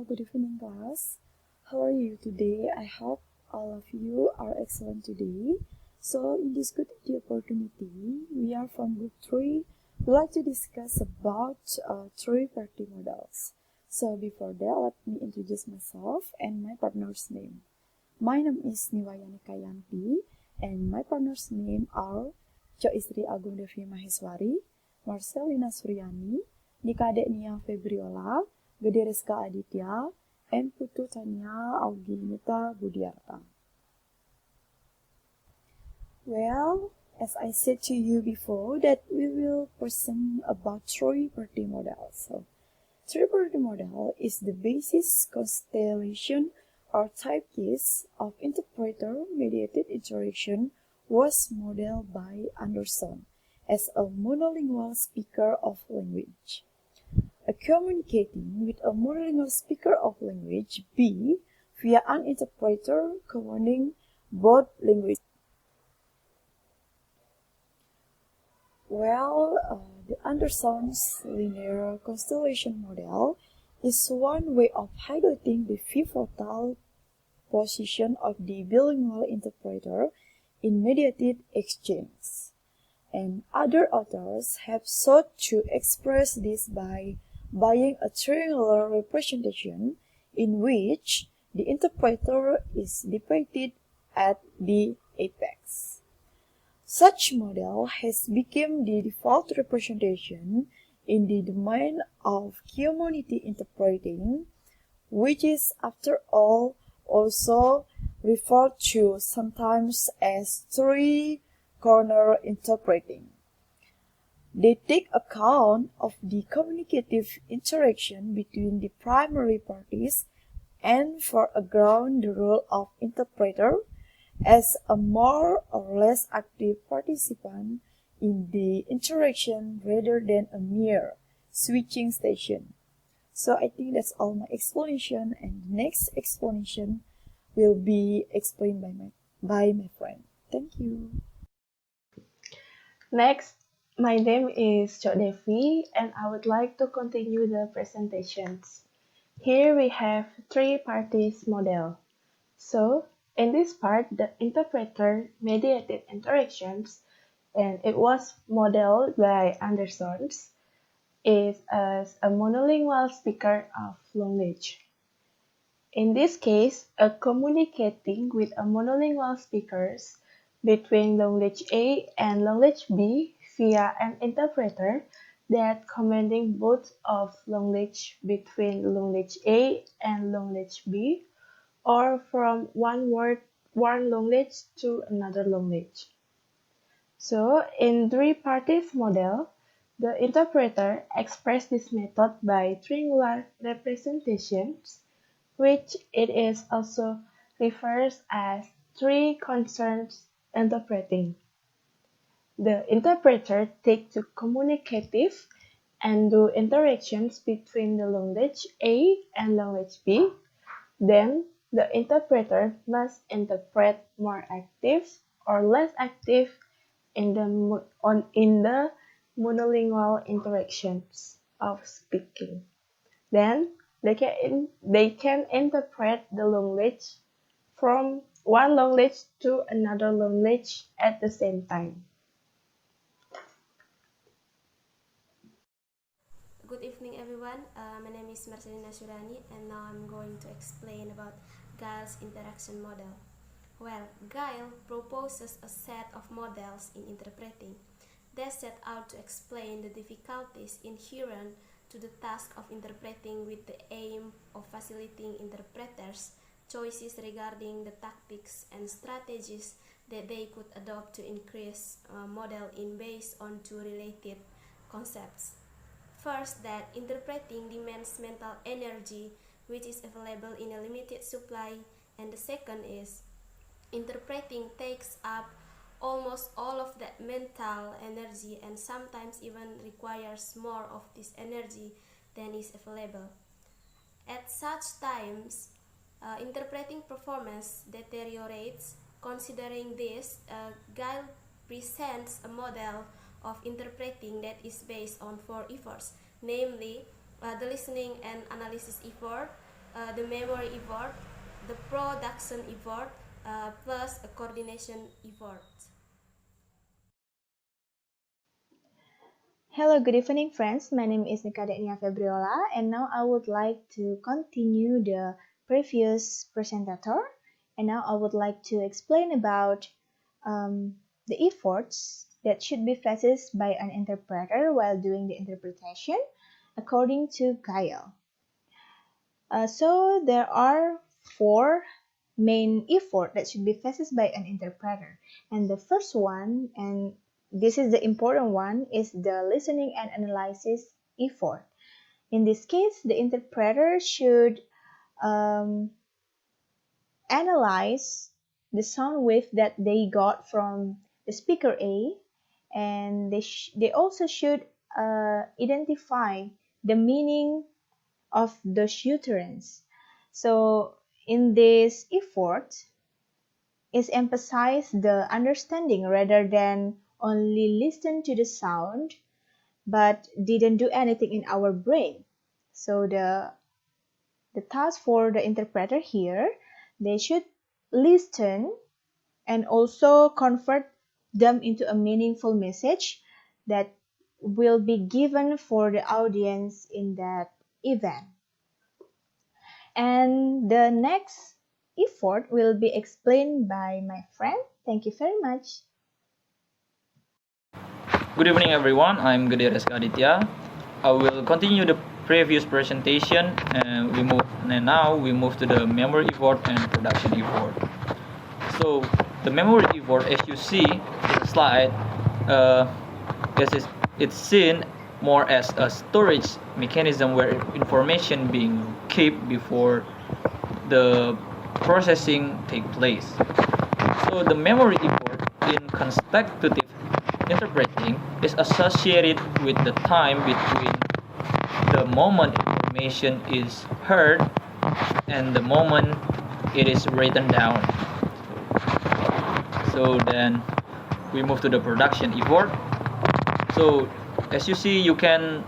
good evening, class. How are you today? I hope all of you are excellent today. So, in this good opportunity, we are from Group 3. We'd like to discuss about three-party models. So, before that, let me introduce myself and my partner's name. My name is Niwayani Kayanti, and my partner's name are Jo Istri Agung Devi Maheswari, Marcelina Suryani, Nika Nia Febriola, Gede Rizka Aditya, and Putu Tania Auginita Budiarta. Well, as I said to you before, that we will present about three-party model. So, three-party model is the basis constellation or type case of interpreter-mediated interaction was modeled by Anderson as a monolingual speaker of language. Communicating with a monolingual speaker of language B via an interpreter combining both languages. Well, the Anderson's linear constellation model is one way of highlighting the pivotal position of the bilingual interpreter in mediated exchange. And other authors have sought to express this by buying a triangular representation in which the interpreter is depicted at the apex. Such model has become the default representation in the domain of community interpreting, which is, after all, also referred to sometimes as three-corner interpreting. They take account of the communicative interaction between the primary parties and foreground the role of interpreter as a more or less active participant in the interaction rather than a mere switching station. So I think that's all my explanation, and the next explanation will be explained by my friend. Thank you. Next, my name is Jo Devi, and I would like to continue the presentations. Here we have three parties model. So, in this part, the interpreter mediated interactions, and it was modeled by Anderson, is as a monolingual speaker of language. In this case, a communicating with a monolingual speakers between language A and language B via an interpreter that commanding both of language between language A and language B, or from one language to another language. So, in three parties model, the interpreter expressed this method by triangular representations, which it is also refers as three concerns interpreting. The interpreter takes to communicative and do interactions between the language A and language B. Then the interpreter must interpret more active or less active in the monolingual interactions of speaking. Then they can interpret the language from one language to another language at the same time. Good evening, everyone. My name is Marcelina Surani, and now I'm going to explain about Giles' interaction model. Well, Giles proposes a set of models in interpreting. They set out to explain the difficulties inherent to the task of interpreting with the aim of facilitating interpreters' choices regarding the tactics and strategies that they could adopt to increase model in based on two related concepts. First, that interpreting demands mental energy, which is available in a limited supply, and the second is interpreting takes up almost all of that mental energy and sometimes even requires more of this energy than is available. At such times, interpreting performance deteriorates. Considering this, Giles presents a model of interpreting that is based on four efforts, namely the listening and analysis effort, the memory effort, the production effort, plus a coordination effort. Hello, good evening, friends. My name is Nikadenia Febriola, and now I would like to continue the previous presentator. And now I would like to explain about the efforts that should be faced by an interpreter while doing the interpretation, according to Gael. So there are 4 main efforts that should be faced by an interpreter, and the first one, and this is the important one, is the listening and analysis effort. In this case, the interpreter should analyze the sound wave that they got from the speaker A, and they also should identify the meaning of those utterance. So in this effort, is emphasize the understanding rather than only listen to the sound but didn't do anything in our brain. So the task for the interpreter here, they should listen and also convert them into a meaningful message that will be given for the audience in that event. And the next effort will be explained by my friend. Thank you very much. Good evening, everyone. I'm Gede Reska Aditya. I will continue the previous presentation, and now we move to the memory effort and production effort. So the memory effort, as you see in the slide, it's seen more as a storage mechanism where information being kept before the processing take place. So the memory effort in consecutive interpreting is associated with the time between the moment information is heard and the moment it is written down. So then we move to the production effort. So as you see, you can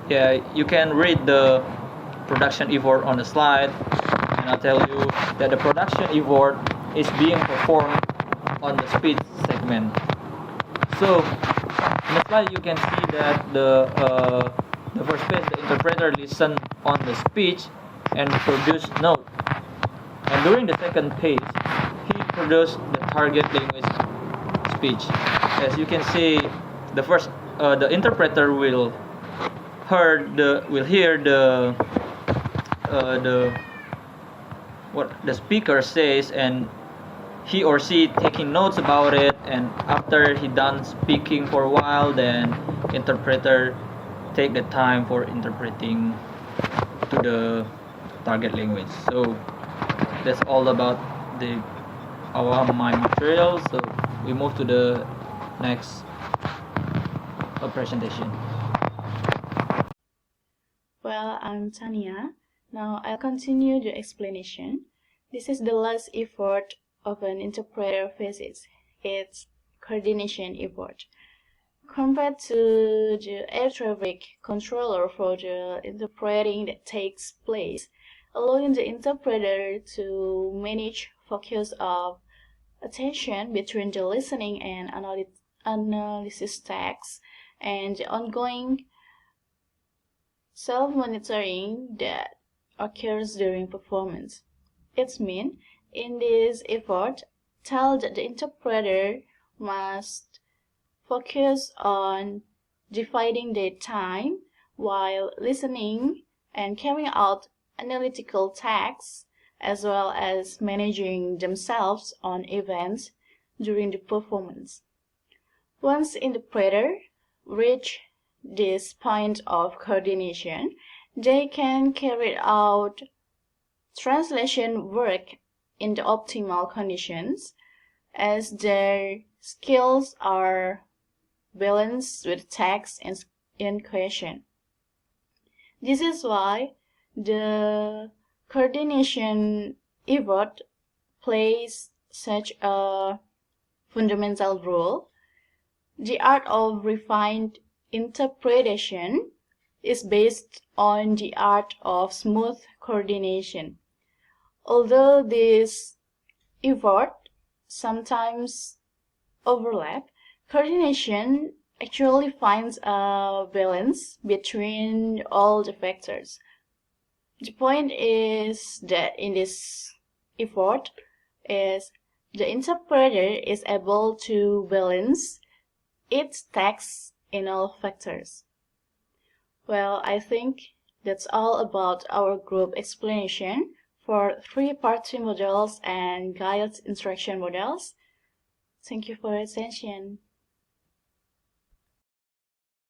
read the production effort on the slide, and I'll tell you that the production effort is being performed on the speech segment. So in the slide you can see that the first page, the interpreter listened on the speech and produced note, and during the second page he produced the target language speech. As you can see, the interpreter will hear what the speaker says, and he or she taking notes about it, and after he done speaking for a while, then interpreter take the time for interpreting to the target language. So that's all about my material. So we move to the next presentation. Well, I'm Tania. Now I'll continue the explanation. This is the last effort of an interpreter faces. It's coordination effort. Compared to the air traffic controller for the interpreting that takes place, allowing the interpreter to manage focus of attention between the listening and analysis tasks and the ongoing self-monitoring that occurs during performance. It means, in this effort, tell that the interpreter must focus on dividing their time while listening and carrying out analytical tasks, as well as managing themselves on events during the performance. Once interpreter reach this point of coordination, they can carry out translation work in the optimal conditions, as their skills are balanced with text in question. This is why the coordination effort plays such a fundamental role. The art of refined interpretation is based on the art of smooth coordination. Although these efforts sometimes overlap, coordination actually finds a balance between all the factors. The point is that in this effort, the interpreter is able to balance its text in all factors. Well, I think that's all about our group explanation for three-party models and guided instruction models. Thank you for your attention.